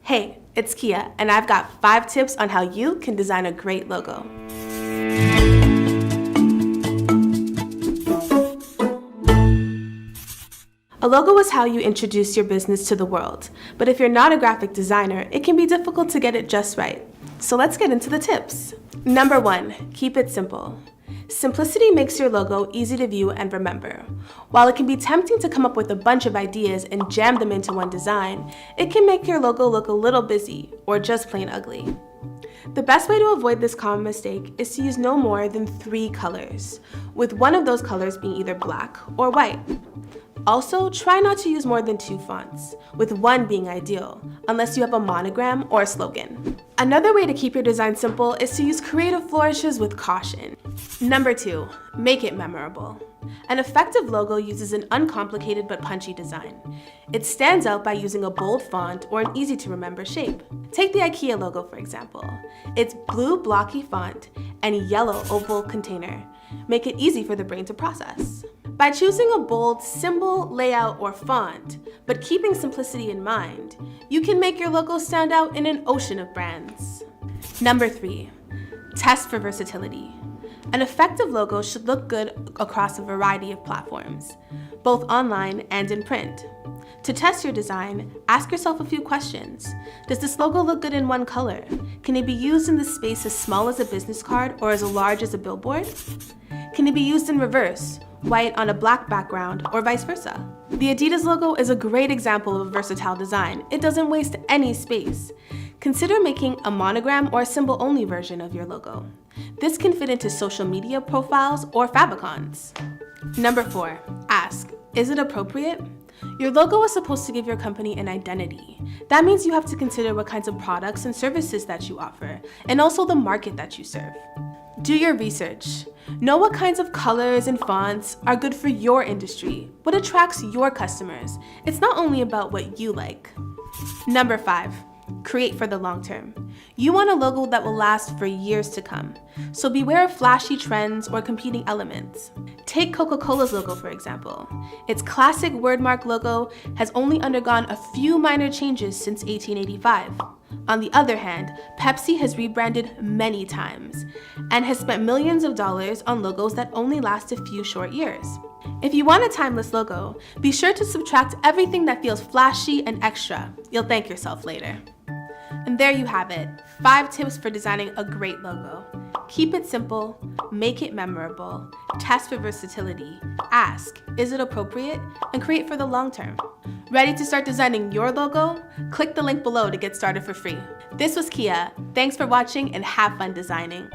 Hey, it's Kia, and I've got 5 tips on how you can design a great logo. A logo is how you introduce your business to the world, but if you're not a graphic designer, it can be difficult to get it just right. So let's get into the tips. Number 1, keep it simple. Simplicity makes your logo easy to view and remember. While it can be tempting to come up with a bunch of ideas and jam them into one design, it can make your logo look a little busy or just plain ugly. The best way to avoid this common mistake is to use no more than 3 colors, with one of those colors being either black or white. Also, try not to use more than 2 fonts, with one being ideal, unless you have a monogram or a slogan. Another way to keep your design simple is to use creative flourishes with caution. Number 2, make it memorable. An effective logo uses an uncomplicated but punchy design. It stands out by using a bold font or an easy-to-remember shape. Take the IKEA logo, for example. Its blue blocky font and yellow oval container make it easy for the brain to process. By choosing a bold symbol, layout, or font, but keeping simplicity in mind, you can make your logo stand out in an ocean of brands. Number 3, test for versatility. An effective logo should look good across a variety of platforms, both online and in print. To test your design, ask yourself a few questions. Does this logo look good in one color? Can it be used in the space as small as a business card or as large as a billboard? Can it be used in reverse, white on a black background, or vice versa? The Adidas logo is a great example of a versatile design. It doesn't waste any space. Consider making a monogram or a symbol-only version of your logo. This can fit into social media profiles or favicons. Number 4, ask, is it appropriate? Your logo is supposed to give your company an identity. That means you have to consider what kinds of products and services that you offer, and also the market that you serve. Do your research. Know what kinds of colors and fonts are good for your industry, what attracts your customers. It's not only about what you like. Number 5, create for the long term. You want a logo that will last for years to come, so beware of flashy trends or competing elements. Take Coca-Cola's logo, for example. Its classic wordmark logo has only undergone a few minor changes since 1885. On the other hand, Pepsi has rebranded many times and has spent millions of dollars on logos that only last a few short years. If you want a timeless logo, be sure to subtract everything that feels flashy and extra. You'll thank yourself later. And there you have it, 5 tips for designing a great logo. Keep it simple, make it memorable, test for versatility, ask, is it appropriate, and create for the long term. Ready to start designing your logo? Click the link below to get started for free. This was Kia. Thanks for watching and have fun designing.